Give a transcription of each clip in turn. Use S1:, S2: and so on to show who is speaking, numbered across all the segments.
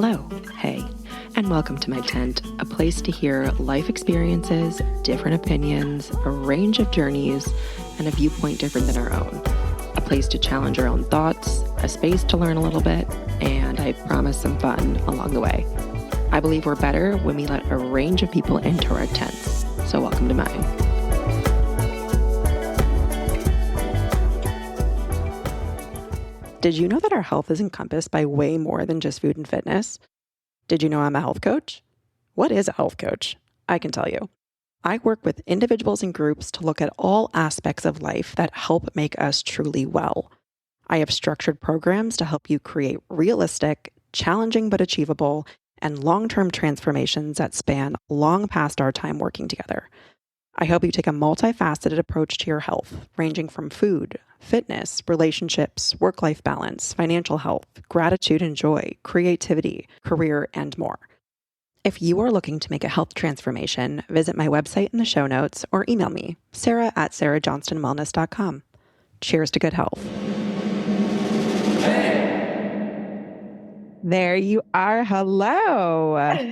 S1: Hello, hey, and welcome to my tent, a place to hear life experiences, different opinions, a range of journeys, and a viewpoint different than our own. A place to challenge our own thoughts, a space to learn a little bit, and I promise some fun along the way. I believe we're better when we let a range of people into our tents, so welcome to mine. Did you know that our health is encompassed by way more than just food and fitness? Did you know I'm a health coach? What is a health coach? I can tell you. I work with individuals and groups to look at all aspects of life that help make us truly well. I have structured programs to help you create realistic, challenging but achievable, and long-term transformations that span long past our time working together. I help you take a multifaceted approach to your health, ranging from food, fitness, relationships, work-life balance, financial health, gratitude and joy, creativity, career, and more. If you are looking to make a health transformation, visit my website in the show notes or email me, sarah@sarahjohnstonwellness.com. Cheers to good health. There you are. Hello.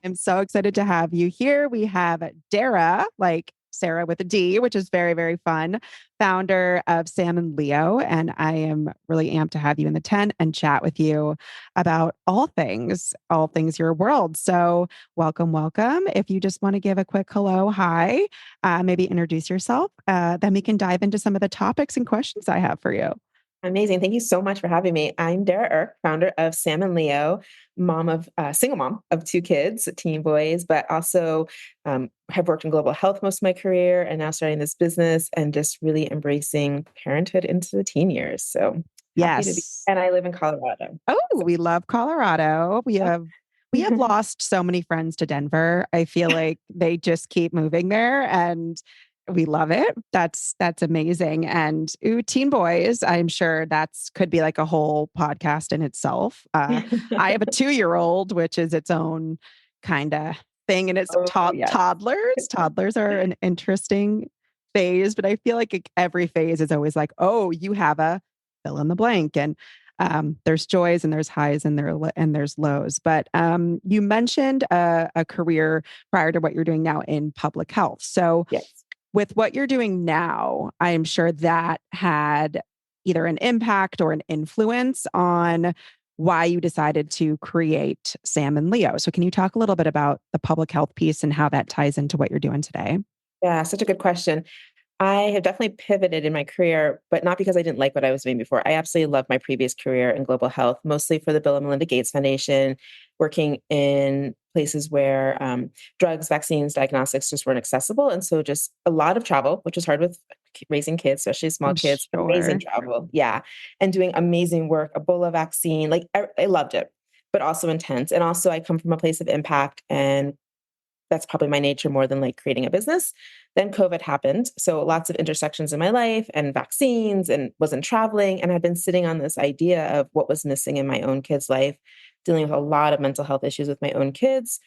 S1: I'm so excited to have you here. We have Dara, like Sarah with a D, which is very, very fun, founder of Sam and Leo. And I am really amped to have you in the tent and chat with you about all things your world. So welcome, welcome. If you just want to give a quick hello, hi, maybe introduce yourself, then we can dive into some of the topics and questions I have for you.
S2: Amazing. Thank you so much for having me. I'm Dara Erck, founder of Sam and Leo, single mom of two kids, teen boys, but also have worked in global health most of my career and now starting this business and just really embracing parenthood into the teen years. So happy to be. And I live in Colorado.
S1: Oh, we love Colorado. We have lost so many friends to Denver. I feel like they just keep moving there and we love it. That's amazing. And teen boys, I'm sure could be like a whole podcast in itself. I have a 2-year-old, which is its own kind of thing. And it's toddlers. Toddlers are an interesting phase, but I feel like every phase is always like, oh, you have a fill in the blank. And there's joys and there's highs and there's lows. But you mentioned a career prior to what you're doing now in public health. So
S2: yes.
S1: With what you're doing now, I'm sure that had either an impact or an influence on why you decided to create Sam and Leo. So can you talk a little bit about the public health piece and how that ties into what you're doing today?
S2: Yeah, such a good question. I have definitely pivoted in my career, but not because I didn't like what I was doing before. I absolutely loved my previous career in global health, mostly for the Bill and Melinda Gates Foundation, working in places where drugs, vaccines, diagnostics just weren't accessible. And so just a lot of travel, which is hard with raising kids, especially small kids,
S1: sure.
S2: Amazing travel. Yeah. And doing amazing work, Ebola vaccine, like I loved it, but also intense. And also I come from a place of impact, and that's probably my nature more than like creating a business. Then COVID happened. So lots of intersections in my life and vaccines, and wasn't traveling. And I've been sitting on this idea of what was missing in my own kid's life, dealing with a lot of mental health issues with my own kids.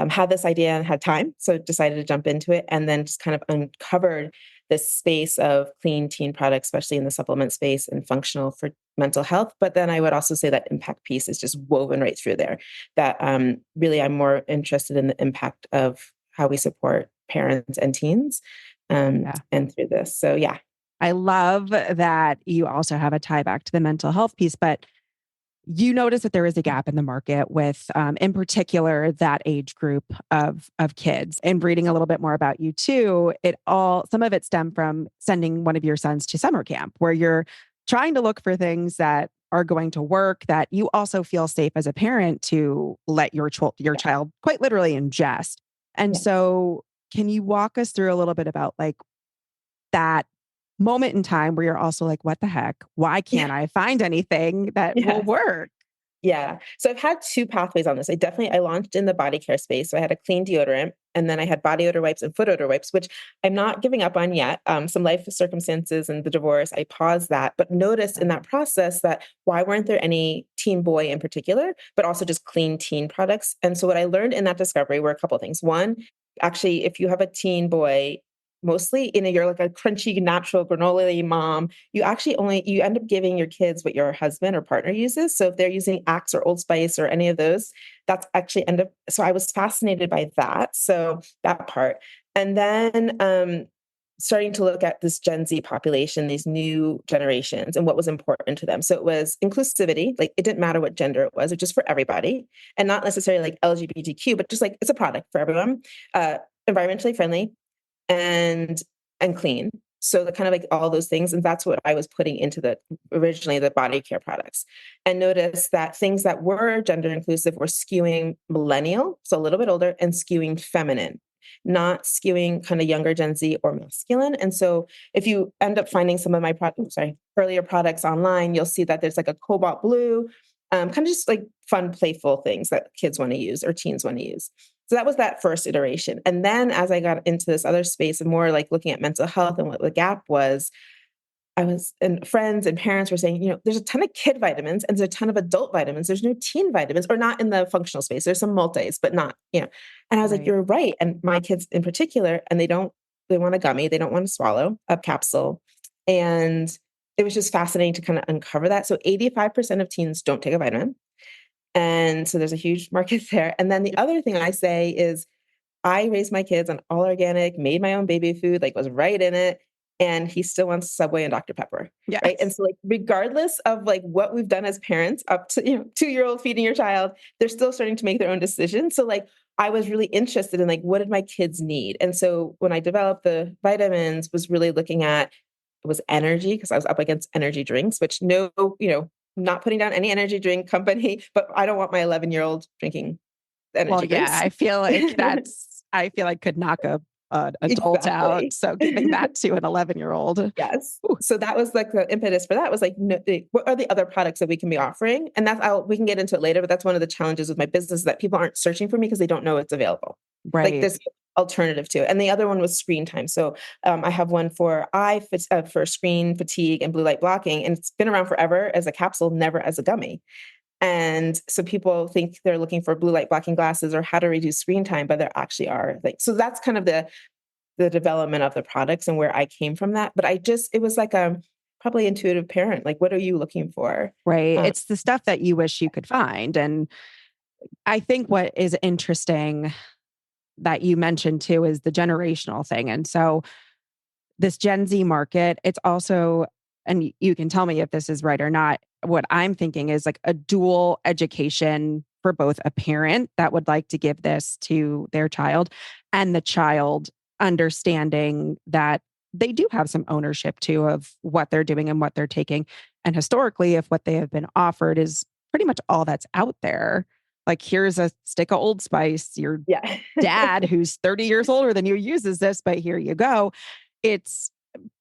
S2: Had this idea and had time. So decided to jump into it, and then just kind of uncovered this space of clean teen products, especially in the supplement space and functional for mental health. But then I would also say that impact piece is just woven right through there, that really I'm more interested in the impact of how we support parents and teens and through this. So yeah.
S1: I love that you also have a tie back to the mental health piece, but you notice that there is a gap in the market with, in particular, that age group of kids. And reading a little bit more about you too, some of it stemmed from sending one of your sons to summer camp, where you're trying to look for things that are going to work, that you also feel safe as a parent to let your child quite literally ingest. And so, can you walk us through a little bit about like that moment in time where you're also like, what the heck? Why can't I find anything that will work?
S2: Yeah. So I've had two pathways on this. I launched in the body care space. So I had a clean deodorant, and then I had body odor wipes and foot odor wipes, which I'm not giving up on yet. Some life circumstances and the divorce, I paused that, but noticed in that process that why weren't there any teen boy in particular, but also just clean teen products. And so what I learned in that discovery were a couple of things. One, actually, if you have a teen boy, mostly, you're like a crunchy, natural granola mom. You end up giving your kids what your husband or partner uses. So if they're using Axe or Old Spice or any of those, that's actually so I was fascinated by that. So that part. And then starting to look at this Gen Z population, these new generations, and what was important to them. So it was inclusivity, like it didn't matter what gender it was just for everybody, and not necessarily like LGBTQ, but just like it's a product for everyone, environmentally friendly and clean. So the kind of like all those things. And that's what I was putting into originally the body care products. And notice that things that were gender inclusive were skewing millennial, so a little bit older, and skewing feminine, not skewing kind of younger Gen Z or masculine. And so if you end up finding some of my earlier products online, you'll see that there's like a cobalt blue, kind of just like fun, playful things that kids want to use or teens want to use. So that was that first iteration. And then as I got into this other space and more like looking at mental health and what the gap was, and friends and parents were saying, there's a ton of kid vitamins and there's a ton of adult vitamins. There's no teen vitamins, or not in the functional space. There's some multis, but not, And I was like, you're right. And my kids in particular, and they want a gummy. They don't want to swallow a capsule. And it was just fascinating to kind of uncover that. So 85% of teens don't take a vitamin. And so there's a huge market there. And then the other thing I say is I raised my kids on all organic, made my own baby food, like was right in it. And he still wants Subway and Dr. Pepper.
S1: Yes.
S2: Right. And so like, regardless of like what we've done as parents up to, 2-year-old feeding your child, they're still starting to make their own decisions. So like, I was really interested in like, what did my kids need? And so when I developed the vitamins, was really looking at, it was energy, because I was up against energy drinks, which not putting down any energy drink company, but I don't want my 11-year-old drinking energy drinks.
S1: I feel like could knock an adult
S2: Exactly.
S1: out. So giving that to an 11-year-old.
S2: Yes. Ooh. So that was like the impetus for that was like, what are the other products that we can be offering? And we can get into it later, but that's one of the challenges with my business, is that people aren't searching for me because they don't know it's available.
S1: Right.
S2: Like this alternative to it. And the other one was screen time. So I have one for for screen fatigue and blue light blocking, and it's been around forever as a capsule, never as a gummy. And so people think they're looking for blue light blocking glasses or how to reduce screen time, but there actually are so that's kind of the development of the products and where I came from that. But it was like probably intuitive parent. Like, what are you looking for?
S1: Right. It's the stuff that you wish you could find. And I think what is interesting that you mentioned too is the generational thing. And so this Gen Z market, it's also, and you can tell me if this is right or not, what I'm thinking is like a dual education for both a parent that would like to give this to their child, and the child understanding that they do have some ownership too of what they're doing and what they're taking. And historically, if what they have been offered is pretty much all that's out there, like here's a stick of Old Spice, your dad who's 30 years older than you uses this, but here you go. It's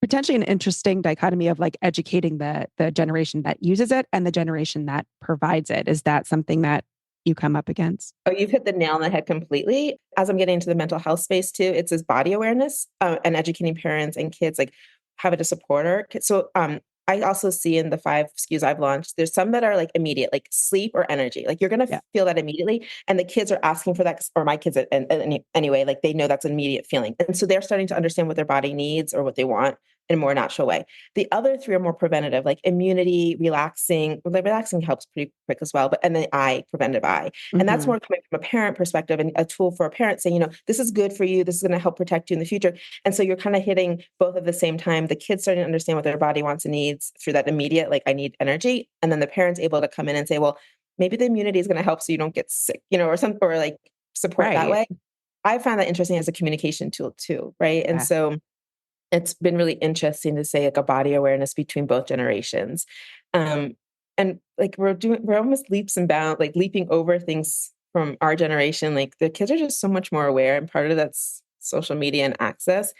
S1: potentially an interesting dichotomy of like educating the generation that uses it and the generation that provides it. Is that something that you come up against?
S2: Oh, you've hit the nail on the head completely. As I'm getting into the mental health space too, it's this body awareness and educating parents and kids, like how to support her. So I also see in the 5 SKUs I've launched, there's some that are like immediate, like sleep or energy. Like you're going to feel that immediately. And the kids are asking for that, or my kids anyway, like they know that's an immediate feeling. And so they're starting to understand what their body needs or what they want in a more natural way. The other 3 are more preventative, like immunity, relaxing. Well, the relaxing helps pretty quick as well, and then preventive eye. Mm-hmm. And that's more coming from a parent perspective and a tool for a parent saying, this is good for you. This is going to help protect you in the future. And so you're kind of hitting both at the same time. The kids starting to understand what their body wants and needs through that immediate, like I need energy. And then the parents able to come in and say, well, maybe the immunity is going to help so you don't get sick, or like support that way. I find that interesting as a communication tool too. Right. Yeah. And so it's been really interesting to say like a body awareness between both generations. And like we're almost leaps and bounds, like leaping over things from our generation. Like the kids are just so much more aware, and part of that's social media and access,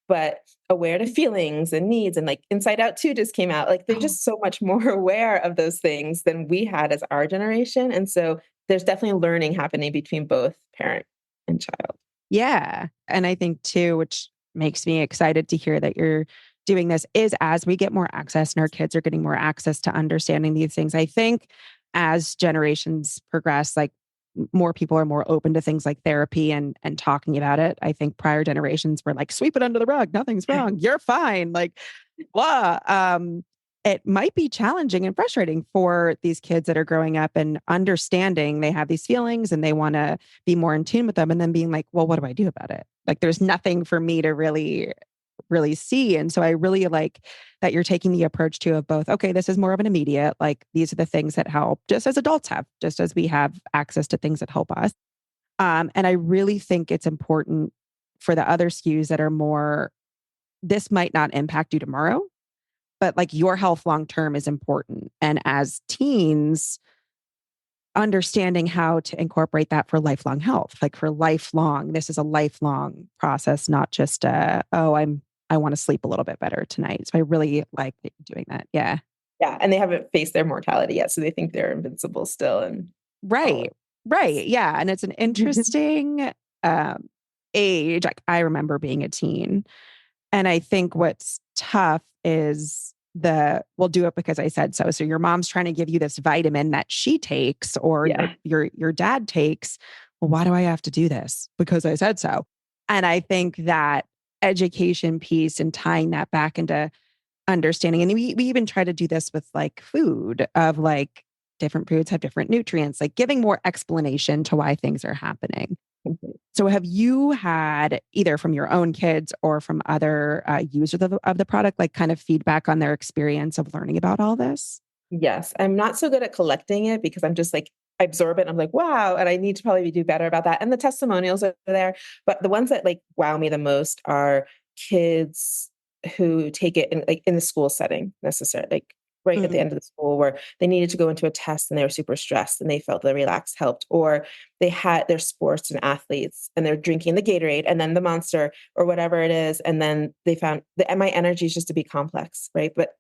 S2: but aware to feelings and needs. And like Inside Out 2 just came out. Like they're just so much more aware of those things than we had as our generation. And so there's definitely learning happening between both parent and child.
S1: Yeah. And I think too, which makes me excited to hear that you're doing this, is as we get more access and our kids are getting more access to understanding these things, I think as generations progress, like more people are more open to things like therapy and talking about it. I think prior generations were like, sweep it under the rug. Nothing's wrong. You're fine. Like, blah. It might be challenging and frustrating for these kids that are growing up and understanding they have these feelings and they want to be more in tune with them. And then being like, well, what do I do about it? Like, there's nothing for me to really see. And so I really like that you're taking the approach to of both, okay, this is more of an immediate, like these are the things that help just as adults have, just as we have access to things that help us. And I really think it's important for the other SKUs that are more, this might not impact you tomorrow, but like your health long term is important. And as teens, understanding how to incorporate that for lifelong health, like for lifelong, this is a lifelong process, not just I want to sleep a little bit better tonight. So I really like that you're doing that. Yeah.
S2: Yeah. And they haven't faced their mortality yet. So they think they're invincible still. And
S1: Right. Right. Yeah. And it's an interesting um age. Like I remember being a teen. And I think what's tough is we'll do it because I said so. So your mom's trying to give you this vitamin that she takes or
S2: yeah.
S1: your dad takes. Well, why do I have to do this? Because I said so. And I think that education piece and tying that back into understanding. And we even try to do this with like food of like different foods have different nutrients, like giving more explanation to why things are happening. So have you had either from your own kids or from other users of the product, like kind of feedback on their experience of learning about all this?
S2: Yes. I'm not so good at collecting it because I'm just like, I absorb it. And I'm like, wow. And I need to probably do better about that. And the testimonials are there. But the ones that like wow me the most are kids who take it in like in the school setting necessarily, like right at the
S1: Mm,
S2: end of the school where they needed to go into a test and they were super stressed and they felt the relax helped, or they had their sports and athletes and they're drinking the Gatorade and then the Monster or whatever it is. And then they found that my energy is just to be complex, right? But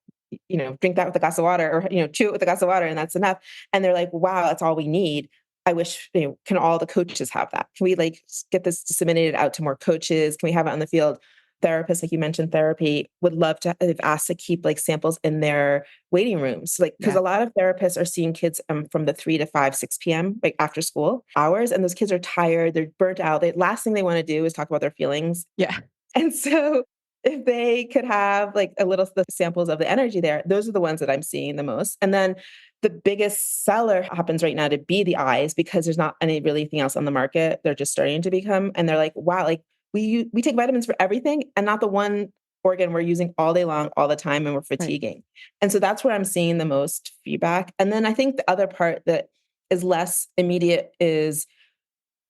S2: drink that with a glass of water or, chew it with a glass of water and that's enough. And they're like, wow, that's all we need. I wish, can all the coaches have that? Can we like get this disseminated out to more coaches? Can we have it on the field? Therapists, like you mentioned, therapy would love to, they've asked to keep like samples in their waiting rooms. Like, because
S1: yeah.
S2: a lot of therapists are seeing kids from the 3 to 5, 6 p.m., like after school hours. And those kids are tired, they're burnt out. The last thing they want to do is talk about their feelings.
S1: Yeah.
S2: And so if they could have like a little the samples of the energy there, those are the ones that I'm seeing the most. And then the biggest seller happens right now to be the eyes because there's not any really anything else on the market. They're just starting to become, and they're like, wow, like we take vitamins for everything and not the one organ we're using all day long, all the time, and we're
S1: Right.
S2: fatiguing. And so that's where I'm seeing the most feedback. And then I think the other part that is less immediate is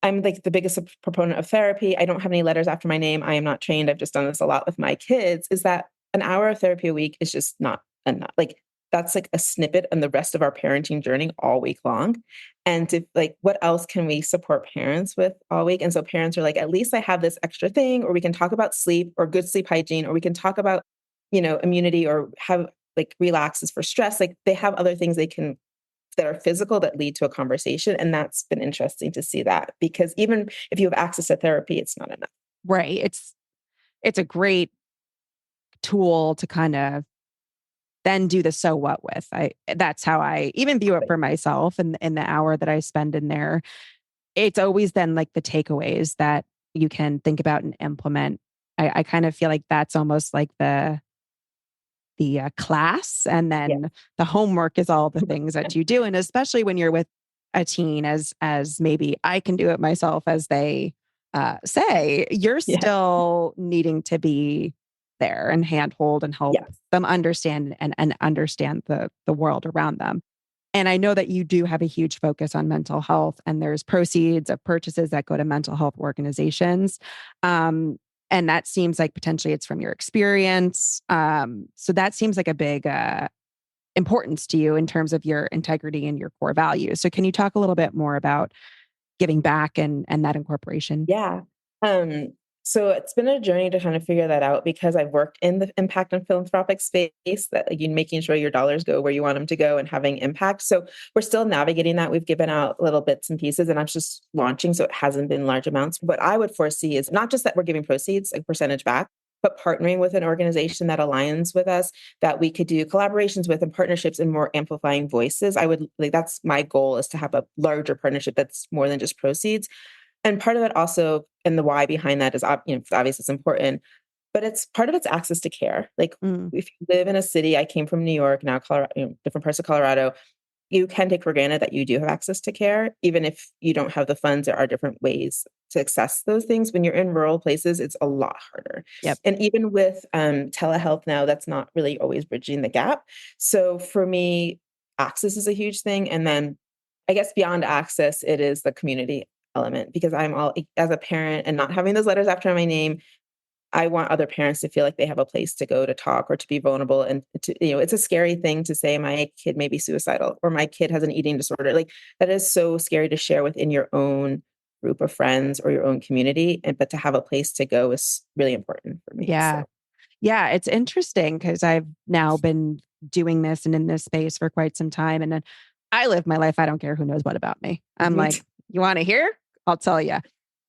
S2: I'm like the biggest proponent of therapy. I don't have any letters after my name. I am not trained. I've just done this a lot with my kids, is that an hour of therapy a week is just not enough. Like that's like a snippet in the rest of our parenting journey all week long. And if like, what else can we support parents with all week? And so parents are like, at least I have this extra thing, or we can talk about sleep or good sleep hygiene, or we can talk about, immunity or have like relaxes for stress. Like they have other things they can that are physical that lead to a conversation. And that's been interesting to see that because even if you have access to therapy, it's not enough.
S1: Right. It's a great tool to kind of then do the so what with. That's how I even view it for myself and in the hour that I spend in there. It's always then like the takeaways that you can think about and implement. I kind of feel like that's almost like the class, and
S2: Yeah.
S1: then the homework is all the things that you do. And especially when you're with a teen, as maybe I can do it myself, as they say, you're
S2: Yeah.
S1: still needing to be there and handhold and help
S2: Yes.
S1: them understand and understand the world around them. And I know that you do have a huge focus on mental health, and there's proceeds of purchases that go to mental health organizations. Um, and that seems like potentially it's from your experience. So that seems like a big importance to you in terms of your integrity and your core values. So can you talk a little bit more about giving back and that incorporation?
S2: Yeah. Um, so it's been a journey to kind of figure that out because I've worked in the impact and philanthropic space that like, you making sure your dollars go where you want them to go and having impact. So we're still navigating that. We've given out little bits and pieces and I'm just launching. So it hasn't been large amounts. What I would foresee is not just that we're giving proceeds, like percentage back, but partnering with an organization that aligns with us, that we could do collaborations with and partnerships and more amplifying voices. I would like, that's my goal, is to have a larger partnership that's more than just proceeds. And part of it also, and the why behind that is, obviously it's important, but it's part of it's access to care. Like
S1: Mm.
S2: if you live in a city, I came from New York, now Colorado, different parts of Colorado, you can take for granted that you do have access to care. Even if you don't have the funds, there are different ways to access those things. When you're in rural places, it's a lot harder.
S1: Yep.
S2: And even with telehealth now, that's not really always bridging the gap. So for me, access is a huge thing. And then I guess beyond access, it is the community element, because I'm all, as a parent and not having those letters after my name, I want other parents to feel like they have a place to go to talk or to be vulnerable. And to, it's a scary thing to say my kid may be suicidal or my kid has an eating disorder. Like that is so scary to share within your own group of friends or your own community. But to have a place to go is really important for me.
S1: Yeah.
S2: So
S1: Yeah. It's interesting because I've now been doing this and in this space for quite some time. And then I live my life. I don't care who knows what about me. I'm
S2: me
S1: like,
S2: too.
S1: you want to hear? I'll tell you.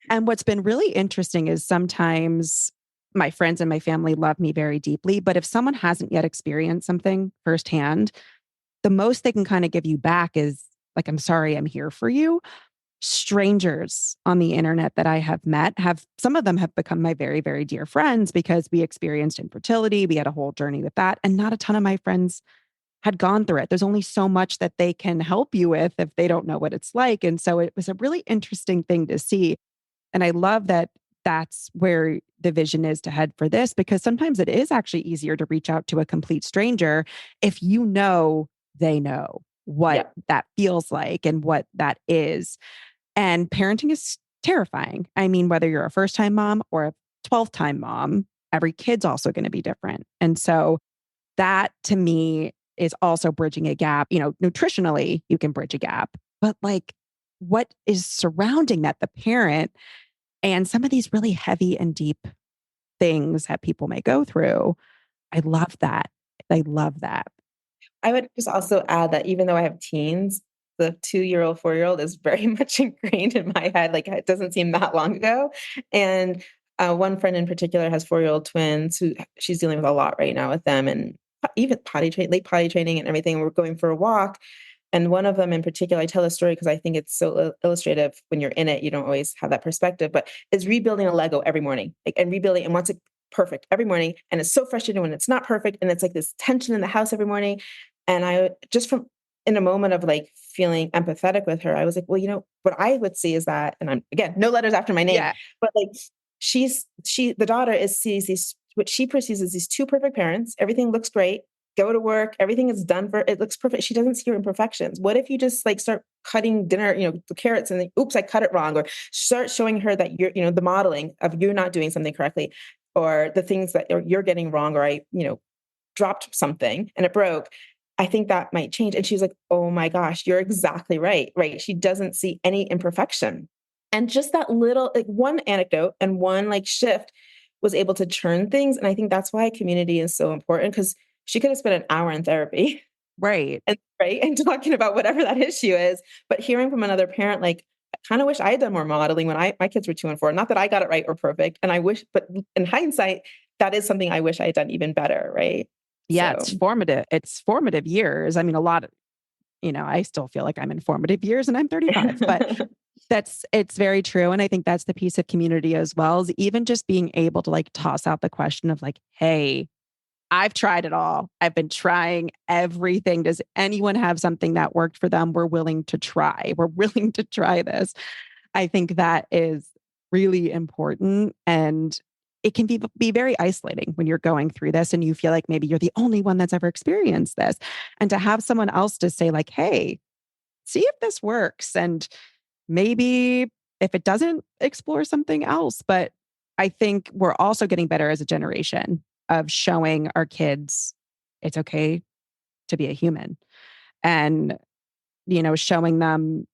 S1: And what's been really interesting is sometimes my friends and my family love me very deeply. But if someone hasn't yet experienced something firsthand, the most they can kind of give you back is like, I'm sorry, I'm here for you. Strangers on the internet that I have met have, some of them have become my very, very dear friends because we experienced infertility. We had a whole journey with that. And not a ton of my friends had gone through it. There's only so much that they can help you with if they don't know what it's like. And so it was a really interesting thing to see. And I love that that's where the vision is to head for this, because sometimes it is actually easier to reach out to a complete stranger if you know they know what
S2: Yeah.
S1: that feels like and what that is. And parenting is terrifying. I mean, whether you're a first time mom or a 12th time mom, every kid's also going to be different. And so that to me is also bridging a gap. Nutritionally, you can bridge a gap, but like what is surrounding that, the parent, and some of these really heavy and deep things that people may go through. I love that. I love that.
S2: I would just also add that even though I have teens, the 2-year-old, 4-year-old is very much ingrained in my head. Like it doesn't seem that long ago. And one friend in particular has 4-year-old twins who she's dealing with a lot right now with them, and even late potty training and everything. We're going for a walk. And one of them in particular, I tell a story because I think it's so illustrative. When you're in it, you don't always have that perspective, but is rebuilding a Lego every morning, like, and rebuilding and wants it perfect every morning. And it's so frustrating when it's not perfect. And it's like this tension in the house every morning. And I just from in a moment of like feeling empathetic with her, I was like, well, what I would see is that, and I'm again, no letters after my name,
S1: Yeah.
S2: but like the daughter sees these, what she perceives as these two perfect parents. Everything looks great, go to work, everything is done for, it looks perfect. She doesn't see your imperfections. What if you just like start cutting dinner, the carrots, and then, oops, I cut it wrong, or start showing her that you're, the modeling of you're not doing something correctly, or the things that you're getting wrong, or I, dropped something and it broke. I think that might change. And she's like, oh my gosh, you're exactly right. Right. She doesn't see any imperfection. And just that little, like one anecdote and one like shift was able to churn things. And I think that's why community is so important, because she could have spent an hour in therapy
S1: Right.
S2: and talking about whatever that issue is. But hearing from another parent, like, I kind of wish I had done more modeling when my kids were 2 and 4. Not that I got it right or perfect. And I wish, but in hindsight, that is something I wish I had done even better. Right.
S1: Yeah.
S2: So
S1: It's formative. It's formative years. I mean, a lot of, I still feel like I'm in formative years and I'm 35, but it's very true. And I think that's the piece of community as well, is even just being able to like toss out the question of like, hey, I've tried it all. I've been trying everything. Does anyone have something that worked for them? We're willing to try. We're willing to try this. I think that is really important. And it can be very isolating when you're going through this and you feel like maybe you're the only one that's ever experienced this. And to have someone else to say, like, hey, see if this works. And maybe if it doesn't, explore something else. But I think we're also getting better as a generation of showing our kids it's okay to be a human, and showing them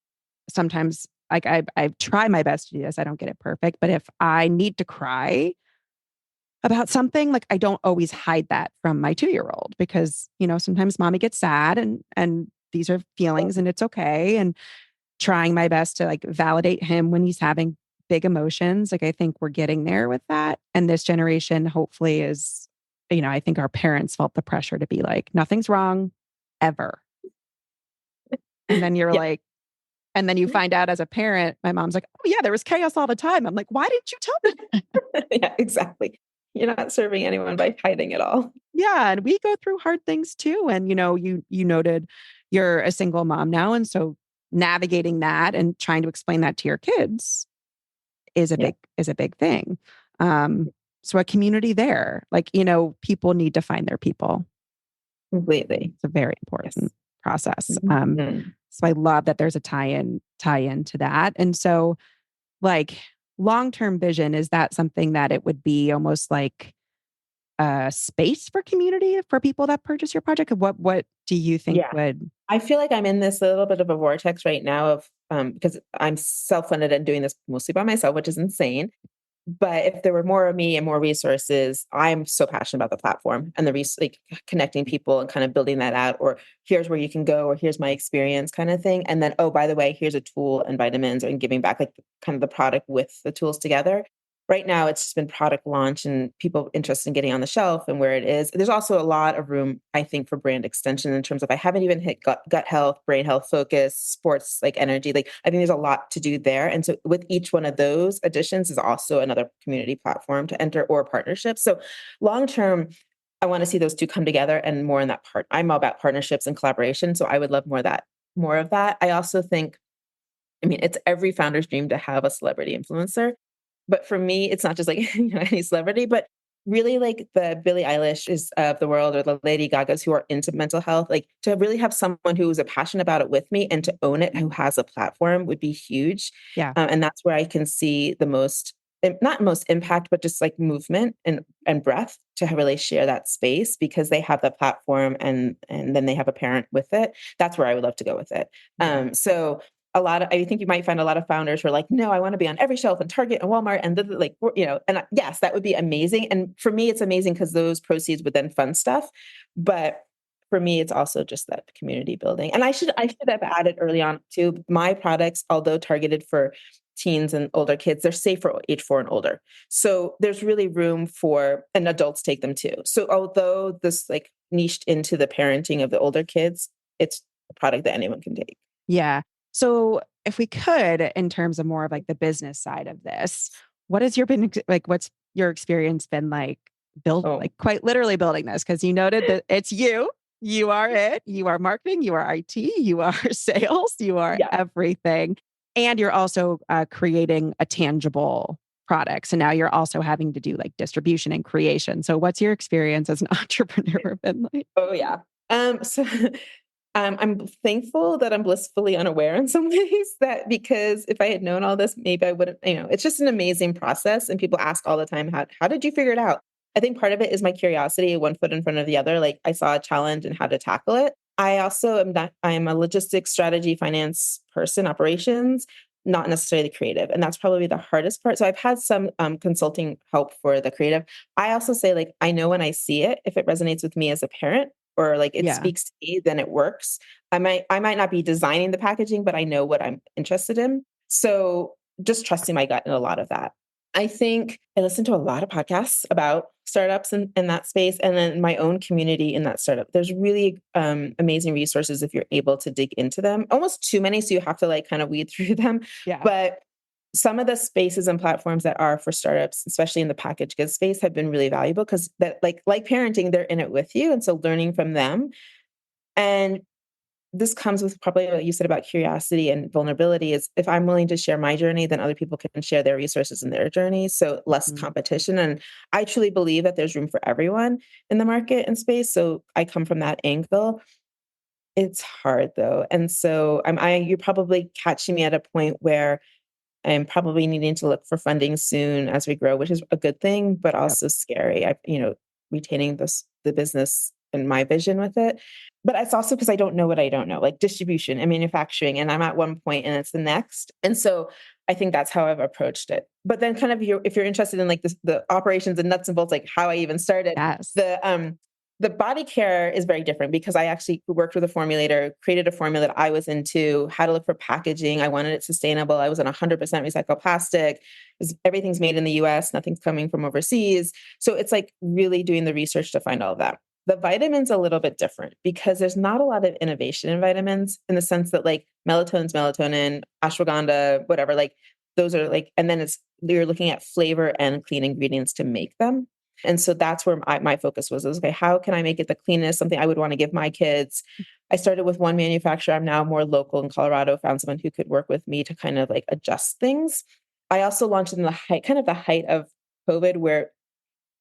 S1: sometimes, like I try my best to do this. I don't get it perfect, but if I need to cry about something, like I don't always hide that from my 2-year-old, because sometimes mommy gets sad, and these are feelings and it's okay. And trying my best to like validate him when he's having big emotions. Like I think we're getting there with that. And this generation hopefully is, I think our parents felt the pressure to be like, nothing's wrong ever. And then you're
S2: Yeah.
S1: like, and then you find out as a parent, my mom's like, oh yeah, there was chaos all the time. I'm like, why didn't you tell me?
S2: Yeah, exactly. You're not serving anyone by hiding it all.
S1: Yeah. And we go through hard things too. And you noted you're a single mom now. And so navigating that and trying to explain that to your kids
S2: Yeah,
S1: is a big thing. So a community there, like, people need to find their people.
S2: completely.
S1: It's a very
S2: Yes.
S1: important process.
S2: Mhm.
S1: So I love that there's a tie in to that. And so like long-term vision, is that something that it would be almost like a space for community for people that purchase your project? What do you think
S2: Yeah.
S1: would
S2: I feel like I'm in this little bit of a vortex right now of because I'm self-funded and doing this mostly by myself, which is insane. But if there were more of me and more resources, I'm so passionate about the platform and like connecting people and kind of building that out, or here's where you can go, or here's my experience kind of thing. And then, oh, by the way, here's a tool and vitamins and giving back like kind of the product with the tools together. Right now, it's just been product launch and people interested in getting on the shelf and where it is. There's also a lot of room, I think, for brand extension in terms of I haven't even hit gut health, brain health focus, sports, like energy. Like I think there's a lot to do there. And so with each one of those additions is also another community platform to enter or partnership. So long term, I want to see those two come together and more in that part. I'm all about partnerships and collaboration. So I would love more of that. I also think, I mean, it's every founder's dream to have a celebrity influencer. But for me, it's not just like any celebrity, but really like the Billie Eilish is of the world or the Lady Gagas who are into mental health. Like to really have someone who is a passionate about it with me and to own it, who has a platform would be huge.
S1: yeah.
S2: And that's where I can see the most, not most impact, but just like movement and breadth to really share that space because they have the platform and then they have a parent with it. That's where I would love to go with it.
S1: Yeah.
S2: So I think you might find a lot of founders who are like, no, I want to be on every shelf in Target and Walmart. And like, and yes, that would be amazing. And for me, it's amazing because those proceeds would then fund stuff. But for me, it's also just that community building. And I should have added early on too, my products, although targeted for teens and older kids, they're safe for age 4 and older. So there's really room for, and adults take them too. So although this like niched into the parenting of the older kids, it's a product that anyone can take.
S1: Yeah. So if we could, in terms of more of like the business side of this, what has your been like, what's your experience been like
S2: Oh,
S1: like quite literally building this? Because you noted that it's you are it, you are marketing, you are IT, you are sales, you are
S2: yeah.
S1: everything. And you're also creating a tangible product. So now you're also having to do like distribution and creation. So what's your experience as an entrepreneur been like?
S2: Oh, yeah. So I'm thankful that I'm blissfully unaware in some ways that because if I had known all this, maybe I wouldn't, it's just an amazing process. And people ask all the time, how did you figure it out? I think part of it is my curiosity, one foot in front of the other. Like I saw a challenge and how to tackle it. I also am not, I'm a logistics strategy, finance person, operations, not necessarily creative. And that's probably the hardest part. So I've had some consulting help for the creative. I also say like, I know when I see it, if it resonates with me as a parent, or like it
S1: Yeah.
S2: speaks to me, then it works. I might not be designing the packaging, but I know what I'm interested in. So just trusting my gut in a lot of that. I think I listen to a lot of podcasts about startups in that space and then my own community in that startup. There's really amazing resources if you're able to dig into them. Almost too many, so you have to like kind of weed through them.
S1: Yeah.
S2: But some of the spaces and platforms that are for startups, especially in the packaged goods space, have been really valuable because that like parenting, they're in it with you. And so learning from them. And this comes with probably what you said about curiosity and vulnerability is if I'm willing to share my journey, then other people can share their resources and their journey. So less
S1: Mhm.
S2: competition. And I truly believe that there's room for everyone in the market and space. So I come from that angle. It's hard though. And so you're probably catching me at a point where I'm probably needing to look for funding soon as we grow, which is a good thing, but
S1: Yep.
S2: also scary. Retaining the business and my vision with it. But it's also because I don't know what I don't know, like distribution and manufacturing. And I'm at one point and it's the next. And so I think that's how I've approached it. But then kind of if you're interested in like the operations and nuts and bolts, like how I even started,
S1: Yes.
S2: the The body care is very different because I actually worked with a formulator, created a formula that I was into, how to look for packaging. I wanted it sustainable. I was on 100% recycled plastic. Everything's made in the US, nothing's coming from overseas. So it's like really doing the research to find all of that. The vitamins a little bit different because there's not a lot of innovation in vitamins in the sense that like melatonin's melatonin, ashwagandha, whatever, like those are like, and then you're looking at flavor and clean ingredients to make them. And so that's where my focus was, okay, how can I make it the cleanest, something I would want to give my kids? I started with one manufacturer. I'm now more local in Colorado, found someone who could work with me to kind of like adjust things. I also launched in the height of COVID where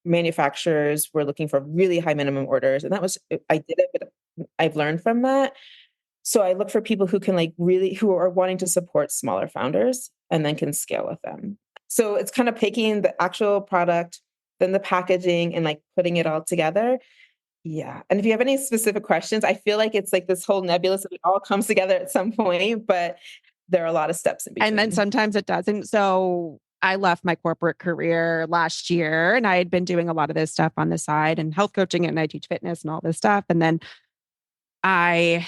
S2: manufacturers were looking for really high minimum orders. And I did it, but I've learned from that. So I look for people who can like really, who are wanting to support smaller founders and then can scale with them. So it's kind of taking the actual product, then the packaging and like putting it all together. Yeah. And if you have any specific questions, I feel like it's like this whole nebulous, it all comes together at some point, but there are a lot of steps in between.
S1: And then sometimes it doesn't. So I left my corporate career last year and I had been doing a lot of this stuff on the side and health coaching and I teach fitness and all this stuff. And then I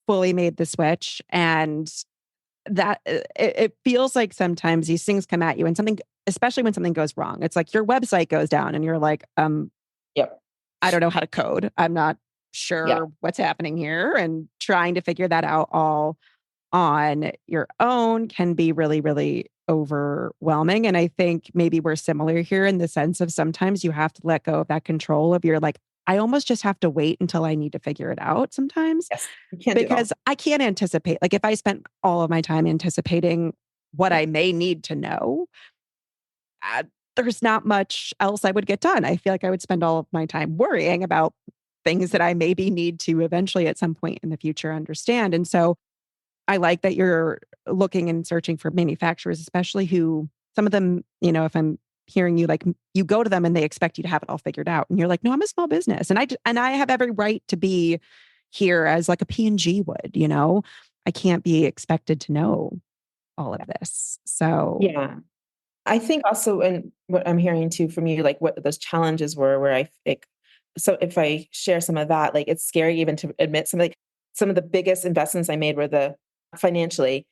S1: fully made the switch and that it feels like sometimes these things come at you and something, especially when something goes wrong. It's like your website goes down and you're like,
S2: Yep.
S1: I don't know how to code. I'm not sure what's happening here. And trying to figure that out all on your own can be really, really overwhelming. And I think maybe we're similar here in the sense of sometimes you have to let go of that control of your like, I almost just have to wait until I need to figure it out sometimes.
S2: Yes. You can't
S1: because I can't anticipate. Like if I spent all of my time anticipating what I may need to know, there's not much else I would get done. I feel like I would spend all of my time worrying about things that I maybe need to eventually at some point in the future understand. And so I like that you're looking and searching for manufacturers, especially who some of them, if I'm hearing you, like you go to them and they expect you to have it all figured out. And you're like, no, I'm a small business. And I have every right to be here as like a P&G would, I can't be expected to know all of this. So
S2: yeah. I think also, and what I'm hearing too from you, like what those challenges were where I think, so if I share some of that, like it's scary even to admit some of the biggest investments I made were financially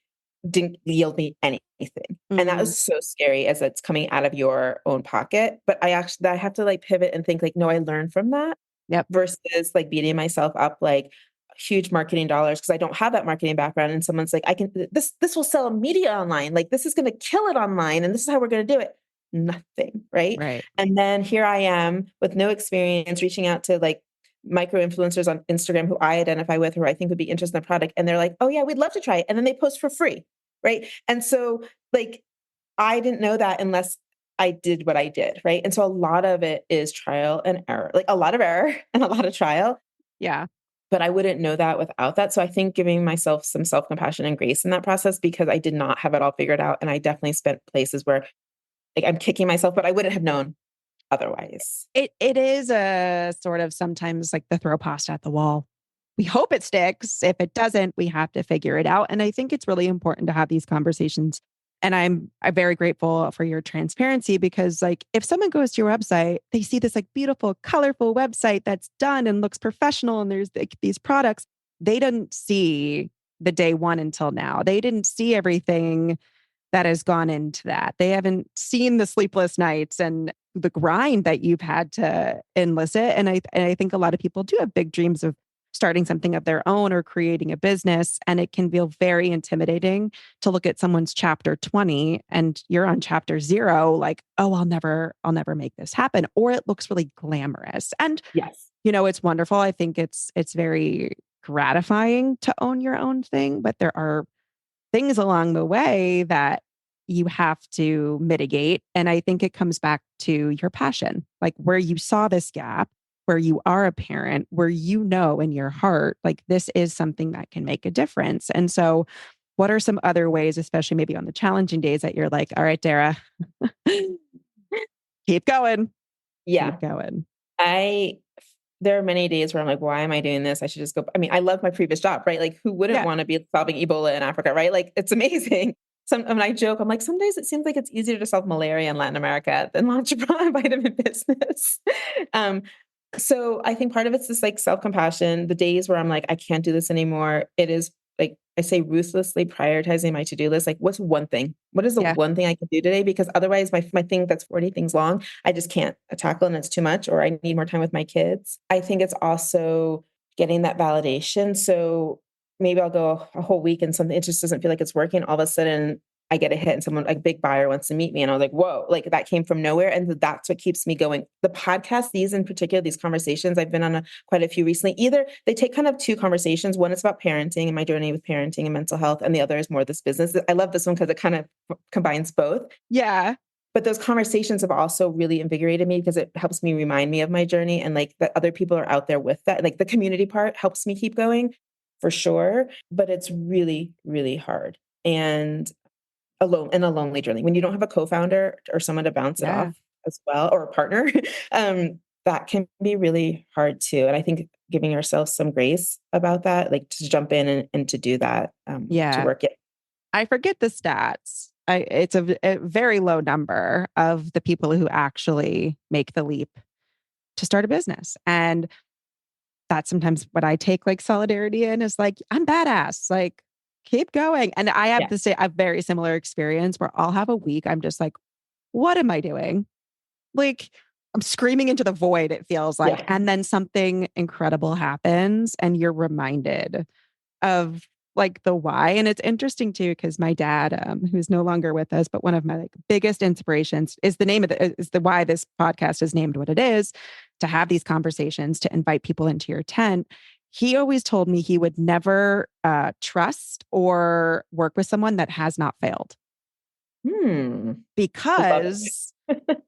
S2: didn't yield me anything. Mm-hmm. And that was so scary as it's coming out of your own pocket. But I have to like pivot and think like, no, I learned from that.
S1: Yep.
S2: Versus like beating myself up like huge marketing dollars because I don't have that marketing background. And someone's like, this will sell media online. Like this is going to kill it online. And this is how we're going to do it. Nothing. Right. And then here I am with no experience reaching out to like micro influencers on Instagram who I identify with, who I think would be interested in the product. And they're like, oh yeah, we'd love to try it. And then they post for free. Right. And so like, I didn't know that unless I did what I did. Right. And so a lot of it is trial and error, like a lot of error and a lot of trial.
S1: Yeah.
S2: But I wouldn't know that without that. So I think giving myself some self-compassion and grace in that process, because I did not have it all figured out. And I definitely spent places where like I'm kicking myself, but I wouldn't have known otherwise.
S1: It is a sort of sometimes like the throw pasta at the wall. We hope it sticks. If it doesn't, we have to figure it out. And I think it's really important to have these conversations. And I'm very grateful for your transparency because like if someone goes to your website, they see this like beautiful, colorful website that's done and looks professional and there's like these products. They didn't see the day one until now. They didn't see everything that has gone into that. They haven't seen the sleepless nights and the grind that you've had to enlist. And I think a lot of people do have big dreams of starting something of their own or creating a business. And it can feel very intimidating to look at someone's chapter 20 and you're on chapter 0, like, oh, I'll never make this happen. Or it looks really glamorous. And,
S2: yes,
S1: it's wonderful. I think it's very gratifying to own your own thing, but there are things along the way that you have to mitigate. And I think it comes back to your passion, like where you saw this gap, where you are a parent, where in your heart, like this is something that can make a difference. And so what are some other ways, especially maybe on the challenging days that you're like, all right, Dara, keep going.
S2: Yeah.
S1: Keep going.
S2: There are many days where I'm like, why am I doing this? I should just go. I mean, I love my previous job, right? Like who wouldn't want to be solving Ebola in Africa, right? Like it's amazing. When I joke, I'm like, some days it seems like it's easier to solve malaria in Latin America than launch a vitamin business. So I think part of it's this like self-compassion. The days where I'm like, I can't do this anymore. It is like I say ruthlessly prioritizing my to-do list. Like, what's one thing? What is the
S1: Yeah.
S2: one thing I can do today? Because otherwise my thing that's 40 things long, I just can't tackle and it's too much, or I need more time with my kids. I think it's also getting that validation. So maybe I'll go a whole week and something, it just doesn't feel like it's working. All of a sudden I get a hit and someone, a big buyer wants to meet me. And I was like, whoa, like that came from nowhere. And that's what keeps me going. The podcast, these in particular, these conversations, I've been on quite a few recently. Either they take kind of two conversations. One is about parenting and my journey with parenting and mental health. And the other is more this business. I love this one because it kind of combines both.
S1: Yeah.
S2: But those conversations have also really invigorated me because it helps me remind me of my journey and like that other people are out there with that. Like the community part helps me keep going for sure. But it's really, really hard. And alone in a lonely journey when you don't have a co-founder or someone to bounce it
S1: Yeah.
S2: off as well, or a partner. That can be really hard too. And I think giving ourselves some grace about that, like to jump in and to do that, to
S1: Yeah.
S2: work it.
S1: I forget the stats. It's a very low number of the people who actually make the leap to start a business. And that's sometimes what I take like solidarity in is like, I'm badass. Like, keep going. And I have
S2: Yeah.
S1: to say, a very similar experience where I'll have a week. I'm just like, what am I doing? Like, I'm screaming into the void, it feels like.
S2: Yeah.
S1: And then something incredible happens and you're reminded of like the why. And it's interesting too, because my dad, who's no longer with us, but one of my like biggest inspirations is the why this podcast is named what it is, to have these conversations, to invite people into your tent. He always told me he would never trust or work with someone that has not failed
S2: Love
S1: because
S2: it.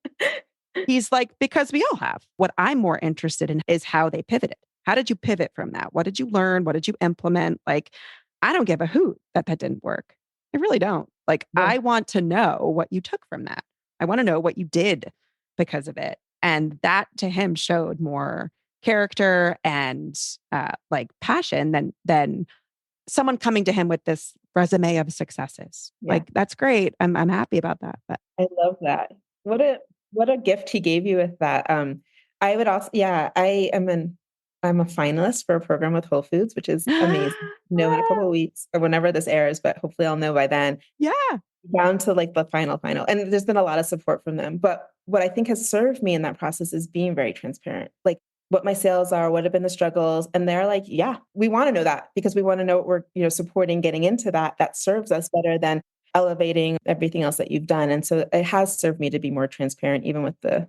S1: he's like, because we all have. What I'm more interested in is how they pivoted. How did you pivot from that? What did you learn? What did you implement? Like, I don't give a hoot that didn't work. I really don't. Like,
S2: Yeah.
S1: I want to know what you took from that. I want to know what you did because of it. And that to him showed more character and like passion than someone coming to him with this resume of successes.
S2: Yeah.
S1: Like, that's great. I'm happy about that. But
S2: I love that. What a gift he gave you with that. I would also, yeah, I'm a finalist for a program with Whole Foods, which is amazing. Know in a couple of weeks or whenever this airs, but hopefully I'll know by then.
S1: yeah.
S2: Down to like the final. And there's been a lot of support from them. But what I think has served me in that process is being very transparent. Like what my sales are, what have been the struggles. And they're like, yeah, we want to know that because we want to know what we're, supporting getting into that. That serves us better than elevating everything else that you've done. And so it has served me to be more transparent, even with the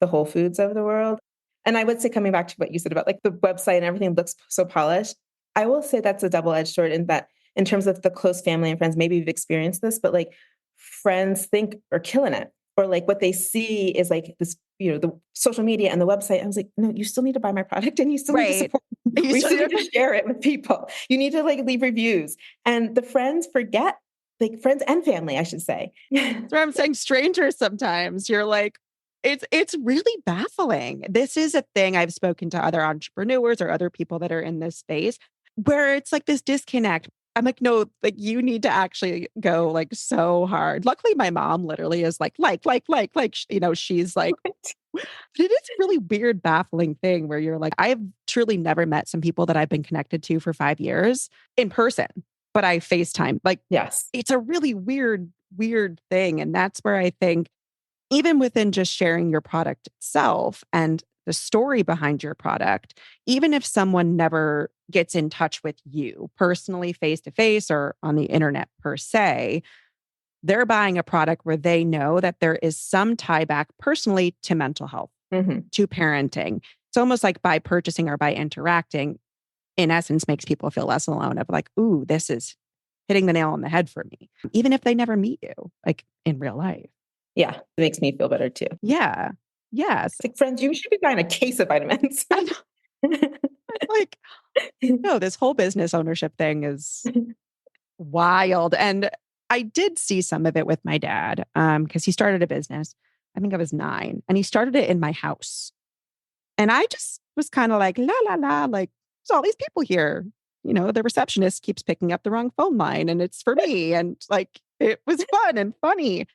S2: Whole Foods of the world. And I would say, coming back to what you said about like the website and everything looks so polished, I will say that's a double-edged sword in that in terms of the close family and friends, maybe you've experienced this, but like friends think are killing it. Or like what they see is like this, the social media and the website. I was like, no, you still need to buy my product and you still need to
S1: Right.
S2: support. We still need to share it with people. You need to like leave reviews. And the friends forget, like friends and family, I should say.
S1: That's what I'm saying. Strangers sometimes you're like, it's really baffling. This is a thing I've spoken to other entrepreneurs or other people that are in this space where it's like this disconnect. I'm like, no, like you need to actually go like so hard. Luckily, my mom literally is like, she's like, but it is a really weird, baffling thing where you're like, I've truly never met some people that I've been connected to for 5 years in person, but I FaceTime. Like,
S2: Yes.
S1: it's a really weird thing. And that's where I think even within just sharing your product itself and the story behind your product, even if someone never gets in touch with you personally, face to face or on the internet per se, they're buying a product where they know that there is some tie back personally to mental health, to parenting. It's almost like by purchasing or by interacting, in essence, makes people feel less alone of like, ooh, this is hitting the nail on the head for me, even if they never meet you, like in real life.
S2: Yeah. It makes me feel better too.
S1: Yeah. Yes.
S2: It's like, friends, you should be buying a case of vitamins.
S1: I know. Like, no, this whole business ownership thing is wild. And I did see some of it with my dad because he started a business. I think I was 9 and he started it in my house. And I just was kind of like, la, la, la, like, there's all these people here. The receptionist keeps picking up the wrong phone line and it's for me. And like, it was fun and funny.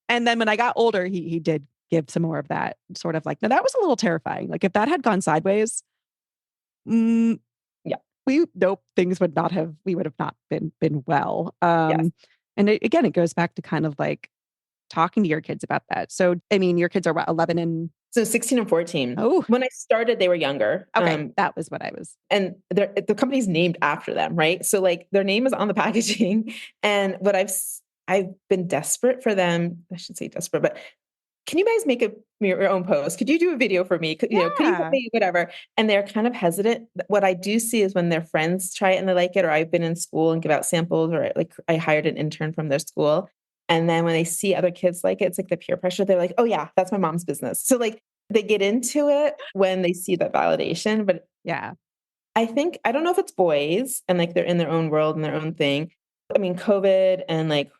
S1: And then when I got older, he did give some more of that sort of like, now that was a little terrifying. Like if that had gone sideways, mm,
S2: Yeah.
S1: things would not have, we would have not been well.
S2: Yes.
S1: And again, it goes back to kind of like talking to your kids about that. So, I mean, your kids are what, 11 and,
S2: So 16 and 14.
S1: oh,
S2: When I started, they were younger.
S1: okay. That was what I was.
S2: And the company's named after them, right? So like their name is on the packaging. And what I've been desperate for them. I should say desperate, but can you guys make your own post? Could you do a video for me? Could you help
S1: Yeah.
S2: me? Whatever. And they're kind of hesitant. What I do see is when their friends try it and they like it, or I've been in school and give out samples, or like I hired an intern from their school. And then when they see other kids like it, it's like the peer pressure. They're like, oh yeah, that's my mom's business. So like they get into it when they see that validation. But
S1: Yeah.
S2: I think, I don't know if it's boys and like they're in their own world and their own thing. I mean, COVID and like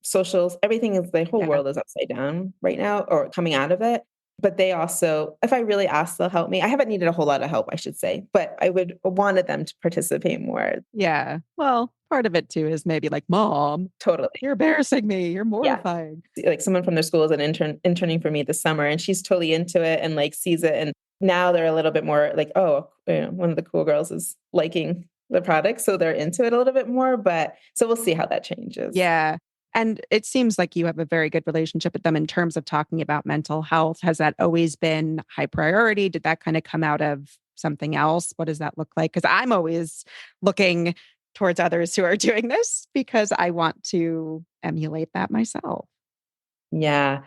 S2: socials, everything is, the whole
S1: Yeah.
S2: world is upside down right now or coming out of it. But they also, if I really ask, they'll help me. I haven't needed a whole lot of help, I should say, but I would wanted them to participate more.
S1: Yeah. Well, part of it too is maybe like, Mom,
S2: Totally.
S1: you're embarrassing me. You're
S2: Yeah.
S1: mortifying.
S2: Like someone from their school is an interning for me this summer, and she's totally into it and like sees it. And now they're a little bit more like, oh, one of the cool girls is liking the product. So they're into it a little bit more, but so we'll see how that changes.
S1: Yeah. And it seems like you have a very good relationship with them in terms of talking about mental health. Has that always been high priority? Did that kind of come out of something else? What does that look like? Because I'm always looking towards others who are doing this because I want to emulate that myself.
S2: Yeah.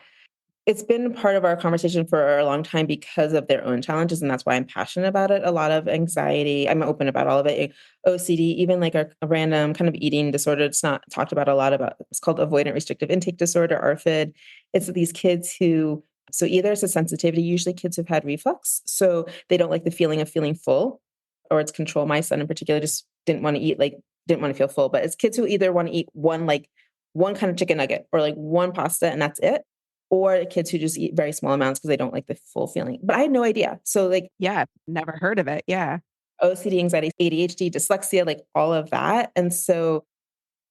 S2: It's been part of our conversation for a long time because of their own challenges, and that's why I'm passionate about it. A lot of anxiety. I'm open about all of it. OCD, even like a random kind of eating disorder. It's not talked about a lot about. It's called avoidant restrictive intake disorder, ARFID. It's these kids who, so either it's a sensitivity, usually kids who've had reflux, so they don't like the feeling of feeling full, or it's control. My son in particular just didn't want to eat, like didn't want to feel full. But it's kids who either want to eat one kind of chicken nugget or like one pasta and that's it, or kids who just eat very small amounts because they don't like the full feeling. But I had no idea. So like
S1: Yeah. Never heard of it. Yeah.
S2: OCD, anxiety, ADHD, dyslexia, like all of that. And so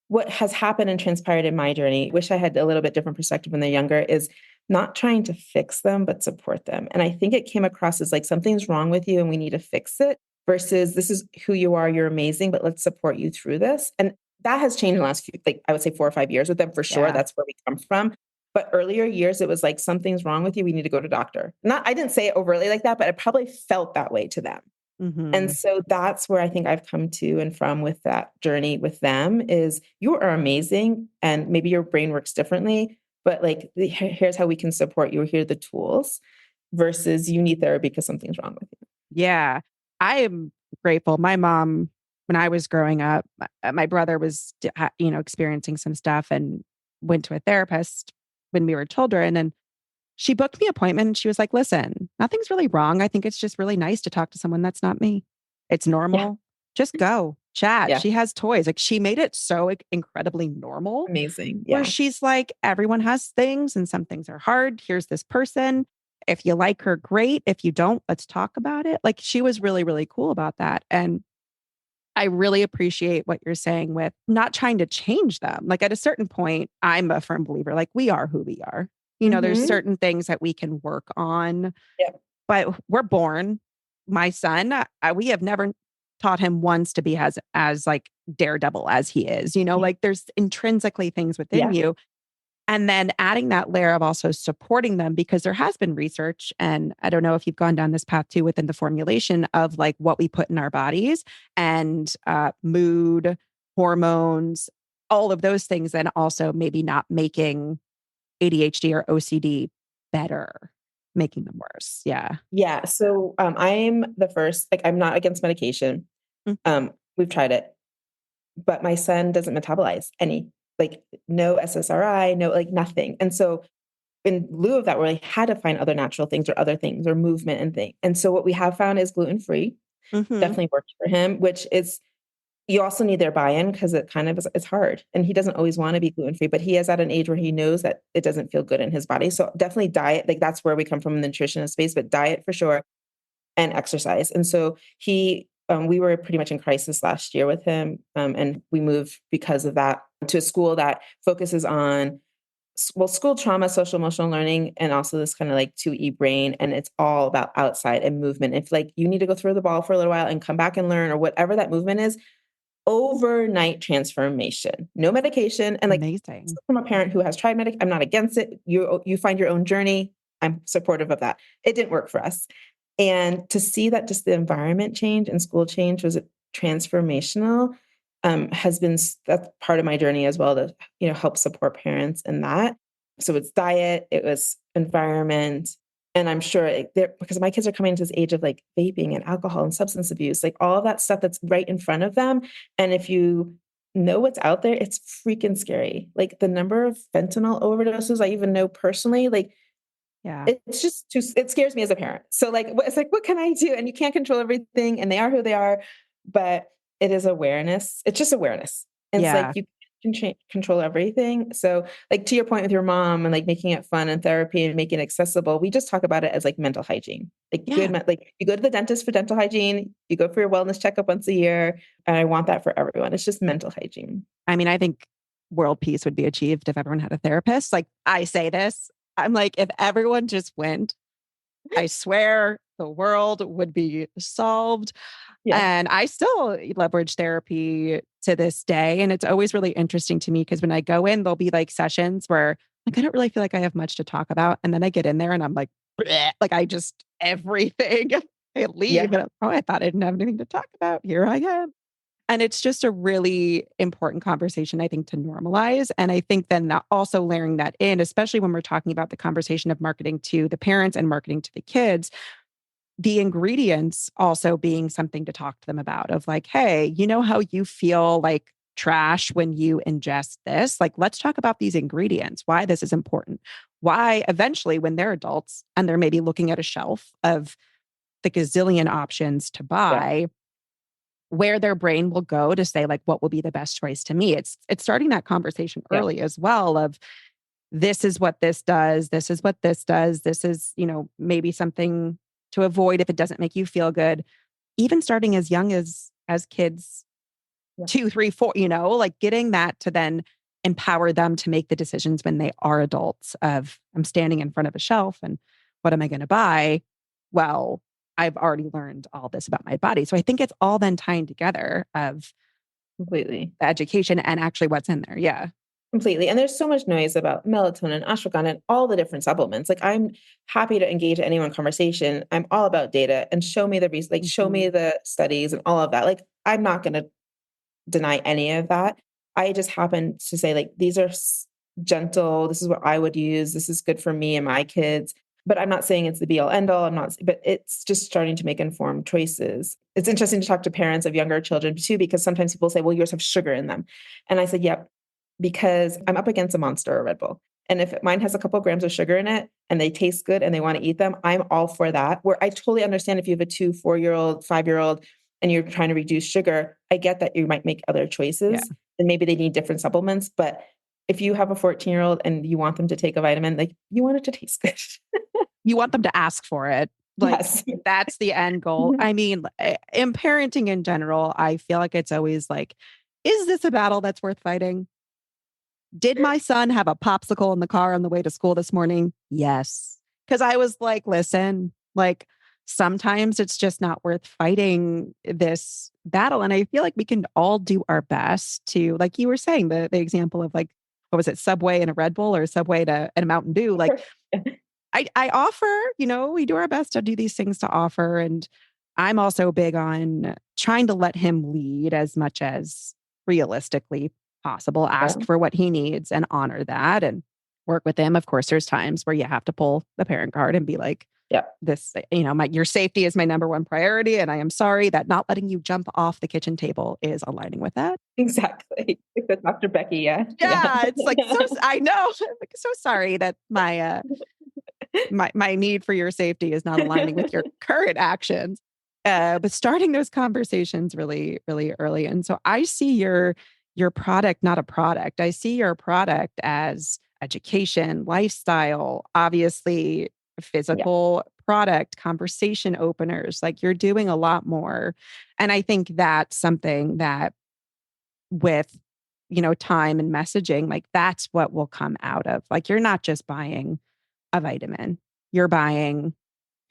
S2: what has happened and transpired in my journey, wish I had a little bit different perspective when they're younger, is not trying to fix them, but support them. And I think it came across as like something's wrong with you and we need to fix it versus this is who you are, you're amazing, but let's support you through this. And that has changed in the last few, like I would say 4 or 5 years with them for sure.
S1: Yeah.
S2: That's where we come from. But earlier years, it was like, something's wrong with you. We need to go to doctor. Not, I didn't say it overtly like that, but it probably felt that way to them. And
S1: Hmm.
S2: so that's where I think I've come to and from with that journey with them is you are amazing. And maybe your brain works differently, but like, here's how we can support you. Here are the tools versus you need therapy because something's wrong with you.
S1: Yeah. I am grateful. My mom, when I was growing up, my brother was, experiencing some stuff and went to a therapist when we were children. And she booked me an appointment and she was like, listen, nothing's really wrong. I think it's just really nice to talk to someone that's not me. It's
S2: Yeah.
S1: normal. Just go chat.
S2: Yeah.
S1: She has toys. Like she made it so incredibly normal
S2: Amazing.
S1: where
S2: Yeah.
S1: she's like, everyone has things and some things are hard. Here's this person. If you like her, great. If you don't, let's talk about it. Like she was really, really cool about that. And I really appreciate what you're saying with not trying to change them. Like at a certain point, I'm a firm believer, like we are who we are. There's
S2: Hmm.
S1: certain things that we can work on,
S2: Yeah.
S1: but we're born. My son, we have never taught him once to be as like daredevil as he is. Like there's intrinsically things within
S2: Yeah.
S1: you. And then adding that layer of also supporting them because there has been research, and I don't know if you've gone down this path too within the formulation of like what we put in our bodies and mood, hormones, all of those things, and also maybe not making ADHD or OCD better, making them worse. Yeah.
S2: Yeah. So I'm the first, like, I'm not against medication.
S1: Mm.
S2: We've tried it, but my son doesn't metabolize any, like no SSRI, no, like nothing. And so in lieu of that, we had to find other natural things or other things or movement and things. And so what we have found is gluten-free
S1: Hmm.
S2: definitely worked for him, which is, you also need their buy-in because it kind of is, it's hard. And he doesn't always want to be gluten-free, but he is at an age where he knows that it doesn't feel good in his body. So definitely diet, like that's where we come from in the nutritionist space, but diet for sure and exercise. And so we were pretty much in crisis last year with him. And we moved because of that to a school that focuses on well, school trauma, social emotional learning, and also this kind of like 2E brain. And it's all about outside and movement. If like you need to go throw the ball for a little while and come back and learn or whatever that movement is, overnight transformation, no medication. And like
S1: Amazing.
S2: from a parent who has tried I'm not against it. You find your own journey. I'm supportive of that. It didn't work for us. And to see that just the environment change and school change was transformational, has been, that's part of my journey as well to, help support parents in that. So it's diet, it was environment, and I'm sure because my kids are coming to this age of like vaping and alcohol and substance abuse, like all of that stuff that's right in front of them. And if you know what's out there, it's freaking scary. Like the number of fentanyl overdoses I even know personally, like
S1: Yeah.
S2: it's just it scares me as a parent. So like, it's like, what can I do? And you can't control everything and they are who they are, but it is awareness. It's just awareness. And it's like,
S1: Yeah.
S2: you can control everything. So like to your point with your mom and like making it fun and therapy and making it accessible, we just talk about it as like mental hygiene, like
S1: Yeah.
S2: like you go to the dentist for dental hygiene, you go for your wellness checkup once a year. And I want that for everyone. It's just mental hygiene.
S1: I mean, I think world peace would be achieved if everyone had a therapist. Like I say this, I'm like, if everyone just went, I swear the world would be solved.
S2: Yeah.
S1: And I still leverage therapy to this day. And it's always really interesting to me because when I go in, there'll be like sessions where like I don't really feel like I have much to talk about. And then I get in there and I'm like, bleh, like I just everything. I leave
S2: Yeah.
S1: and oh, I thought I didn't have anything to talk about. Here I am. And it's just a really important conversation, I think, to normalize. And I think then also layering that in, especially when we're talking about the conversation of marketing to the parents and marketing to the kids, the ingredients also being something to talk to them about of like, hey, you know how you feel like trash when you ingest this? Like, let's talk about these ingredients, why this is important, why eventually when they're adults and they're maybe looking at a shelf of the gazillion options to
S2: Yeah.
S1: buy, where their brain will go to say like what will be the best choice to me. It's starting that conversation
S2: Yeah.
S1: early as well of this is what this does, this is what this does, this is, maybe something to avoid if it doesn't make you feel good. Even starting as young as kids
S2: Yeah.
S1: 2, 3, 4, like getting that to then empower them to make the decisions when they are adults of I'm standing in front of a shelf and what am I going to buy? Well, I've already learned all this about my body. So I think it's all then tying together of
S2: Completely.
S1: the education and actually what's in there. Yeah.
S2: Completely. And there's so much noise about melatonin, ashwagandha, and all the different supplements. Like I'm happy to engage anyone conversation. I'm all about data and show me the reason, like show
S1: Mhm.
S2: me the studies and all of that. Like I'm not going to deny any of that. I just happen to say like these are gentle. This is what I would use. This is good for me and my kids. But I'm not saying it's the be all end all. I'm not, but it's just starting to make informed choices. It's interesting to talk to parents of younger children too, because sometimes people say, well, yours have sugar in them. And I said, yep, because I'm up against a Monster or Red Bull. And if mine has a couple of grams of sugar in it and they taste good and they want to eat them, I'm all for that. Where I totally understand if you have a 2, 4-year old, 5-year old, and you're trying to reduce sugar, I get that you might make other
S1: Yeah.
S2: choices and maybe they need different supplements. But if you have a 14-year-old and you want them to take a vitamin, like you want it to taste good.
S1: You want them to ask for it. Like
S2: Yes.
S1: that's the end goal.
S2: Mhm.
S1: I mean, in parenting in general, I feel like it's always like, is this a battle that's worth fighting? Did my son have a popsicle in the car on the way to school this morning? Yes. Because I was like, listen, like sometimes it's just not worth fighting this battle. And I feel like we can all do our best to, like you were saying, the example of like, what was it, Subway and a Red Bull or Subway and a Mountain Dew? Like I offer, we do our best to do these things to offer. And I'm also big on trying to let him lead as much as realistically possible,
S2: Yeah.
S1: ask for what he needs and honor that and work with him. Of course, there's times where you have to pull the parent card and be like,
S2: Yeah.
S1: this, your safety is my number one priority. And I am sorry that not letting you jump off the kitchen table is aligning with that.
S2: Exactly. With Dr. Becky. Yeah. Yeah.
S1: Yeah, it's like I know. I'm like, so sorry that my need for your safety is not aligning with your current actions. But starting those conversations really, really early. And so I see your product, not a product. I see your product as education, lifestyle, obviously
S2: Yeah.
S1: physical product, conversation openers. Like you're doing a lot more. And I think that's something that with time and messaging, like that's what will come out of, like, you're not just buying a vitamin, you're buying,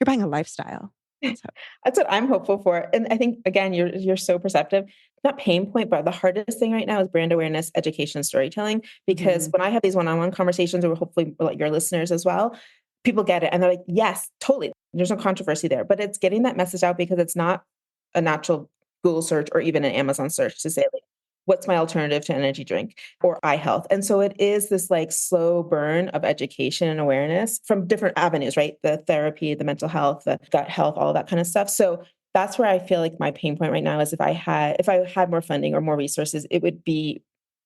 S1: a lifestyle. So,
S2: That's what I'm hopeful for. And I think again, you're so perceptive. Not pain point, but the hardest thing right now is brand awareness, education, and storytelling. Because
S1: mhm.
S2: when I have these one-on-one conversations, or hopefully like your listeners as well, people get it and they're like, yes, totally. There's no controversy there. But it's getting that message out because it's not a natural Google search or even an Amazon search to say, like, what's my alternative to energy drink or eye health? And so it is this like slow burn of education and awareness from different avenues, right? The therapy, the mental health, the gut health, all of that kind of stuff. So that's where I feel like my pain point right now is if I had more funding or more resources, it would be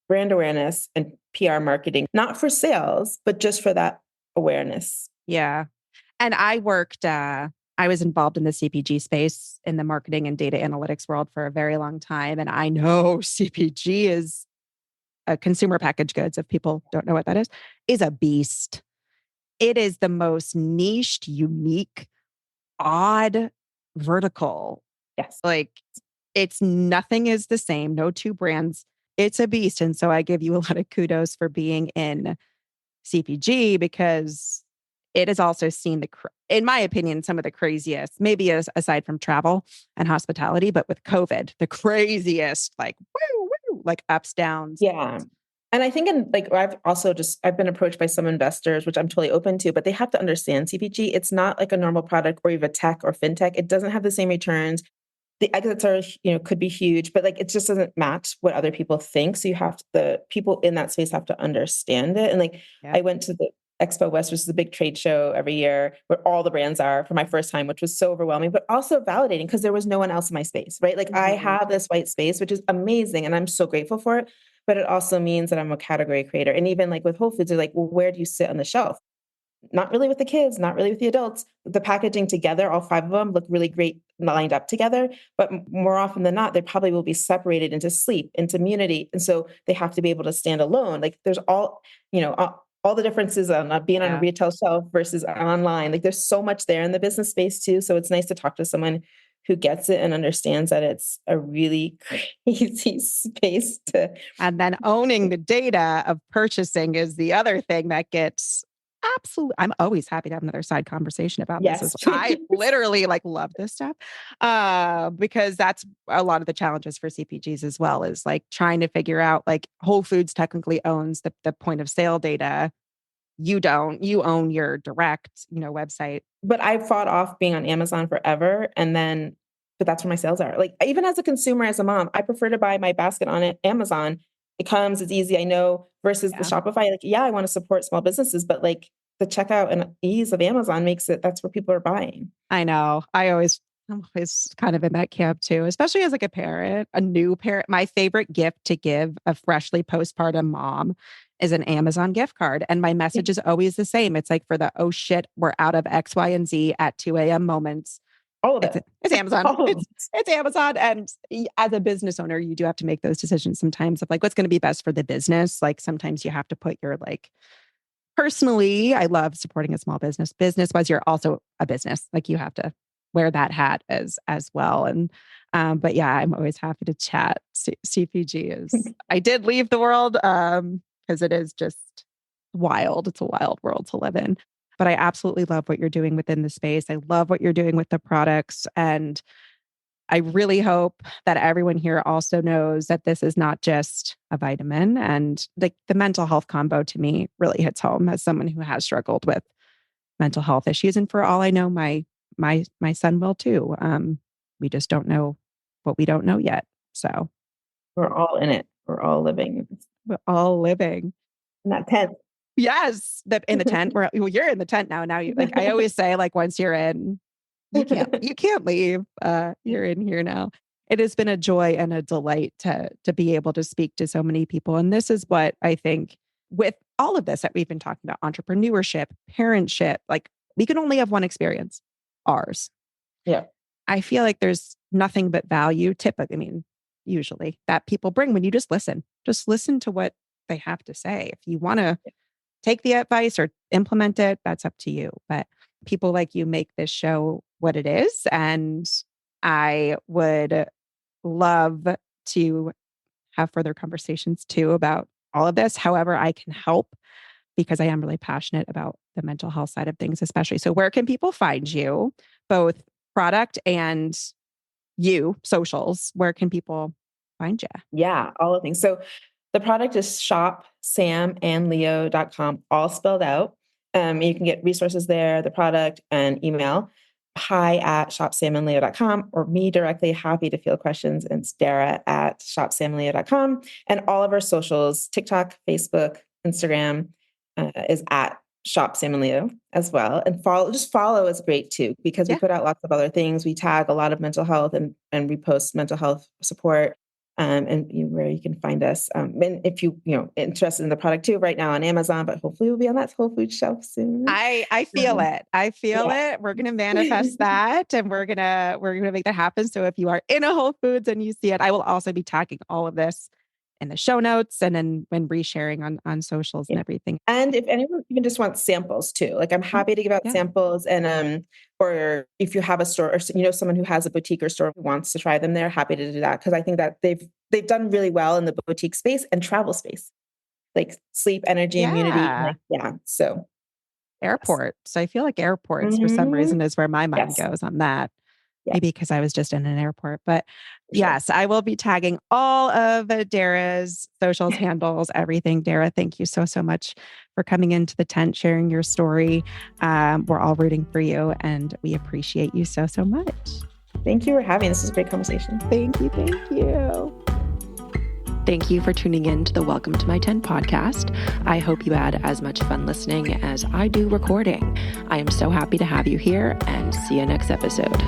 S2: brand awareness and PR marketing, not for sales, but just for that awareness.
S1: Yeah. And I was involved in the CPG space in the marketing and data analytics world for a very long time. And I know CPG is a consumer packaged goods, if people don't know what that is a beast. It is the most niched, unique, odd vertical.
S2: Yes.
S1: Like, it's nothing is the same, no two brands. It's a beast. And so I give you a lot of kudos for being in CPG, because it has also seen in my opinion, some of the craziest, maybe aside from travel and hospitality, but with COVID, the craziest, like, woo, woo, like ups, downs.
S2: Yeah. And I think I've been approached by some investors, which I'm totally open to, but they have to understand CPG. It's not like a normal product or even tech or fintech. It doesn't have the same returns. The exits are, could be huge, but like it just doesn't match what other people think. So the people in that space have to understand it. And like
S1: Yeah.
S2: I went to the Expo West, which is a big trade show every year where all the brands are, for my first time, which was so overwhelming, but also validating because there was no one else in my space, right? Like I
S1: Mhm.
S2: have this white space, which is amazing. And I'm so grateful for it. But it also means that I'm a category creator. And even like with Whole Foods, they're like, well, where do you sit on the shelf? Not really with the kids, not really with the adults. The packaging together, all five of them look really great lined up together. But more often than not, they probably will be separated into sleep, into immunity. And so they have to be able to stand alone. Like there's all the differences on being on a
S1: Yeah.
S2: retail shelf versus online. Like there's so much there in the business space too. So it's nice to talk to someone who gets it and understands that it's a really crazy space to.
S1: And then owning the data of purchasing is the other thing that gets absolutely. I'm always happy to have another side conversation about this.
S2: Yes.
S1: As I literally like love this stuff, because that's a lot of the challenges for CPGs as well, is like trying to figure out, like, Whole Foods technically owns the point of sale data. You don't. You own your direct, website.
S2: But I fought off being on Amazon forever, but that's where my sales are. Like, even as a consumer, as a mom, I prefer to buy my basket on Amazon. It comes, it's easy, I know, versus the
S1: Yeah.
S2: Shopify. Like, yeah, I want to support small businesses, but like the checkout and ease of Amazon makes it that's where people are buying.
S1: I know. I'm always kind of in that camp too, especially as like a parent, a new parent. My favorite gift to give a freshly postpartum mom is an Amazon gift card. And my
S2: Yeah,
S1: message is always the same. It's like, for the, oh shit, we're out of X, Y, and Z at 2 a.m. moments.
S2: all of
S1: It's
S2: it.
S1: it's Amazon.
S2: All of
S1: It's Amazon. And as a business owner, you do have to make those decisions sometimes of like what's going to be best for the business. Like sometimes you have to put your, like, personally, I love supporting a small business. Business wise, you're also a business. Like you have to wear that hat as well. And but yeah, I'm always happy to chat. CPG is.
S2: it.
S1: I did leave the world because it is just wild. It's a wild world to live in. But I absolutely love what you're doing within the space. I love what you're doing with the products, and I really hope that everyone here also knows that this is not just a vitamin. And the mental health combo to me really hits home as someone who has struggled with mental health issues. And for all I know, my son will too. We just don't know what we don't know yet. So
S2: We're all in it. We're all living
S1: we're all living.
S2: in that tent.
S1: Yes, that in the tent. Well, you're in the tent now. Now you, like, I always say, like, once you're in, you can't leave. You're in here now. It has been a joy and a delight to be able to speak to so many people. And this is what I think, with all of this that we've been talking about, entrepreneurship, parentship, like, we can only have one experience, ours.
S2: Yeah.
S1: I feel like there's nothing but value, typically, I mean, usually, that people bring when you just listen. Just listen to what they have to say. If you want to take the advice or implement it, that's up to you. But people like you make this show what it is. And I would love to have further conversations too about all of this. However, I can help because I am really passionate about the mental health side of things, especially. So where can people find you, both product and you, socials? Where can people find you?
S2: Yeah, all the things. So the product is shopsamandleo.com, all spelled out. You can get resources there, the product, and email hi@shopsamandleo.com, or me directly. Happy to field questions. And it's Dara@shopsamandleo.com. And all of our socials, TikTok, Facebook, Instagram, is at Shop Sam and Leo as well. And follow is great too, because we
S1: Yeah.
S2: put out lots of other things. We tag a lot of mental health and we post mental health support. Where you can find us. And if interested in the product too, right now on Amazon, but hopefully we'll be on that Whole Foods shelf soon.
S1: I feel it. I feel it. We're gonna manifest that, and we're gonna make that happen. So if you are in a Whole Foods and you see it, I will also be tagging all of this in the show notes and then when resharing on socials and everything.
S2: And if anyone even just wants samples too, like I'm happy to give out samples, and or if you have a store or someone who has a boutique or store who wants to try them, they're happy to do that, because I think that they've done really well in the boutique space and travel space, like sleep, energy, immunity. So
S1: airport. So I feel like airports for some reason is where my mind goes on that. Maybe because I was just in an airport, but yes, I will be tagging all of Dara's socials, handles, everything. Dara, thank you so much for coming into the tent, sharing your story. We're all rooting for you and we appreciate you so much.
S2: Thank you for having this. This is a great conversation.
S1: Thank you. Thank you for tuning in to the Welcome to My Tent podcast. I hope you had as much fun listening as I do recording. I am so happy to have you here, and see you next episode.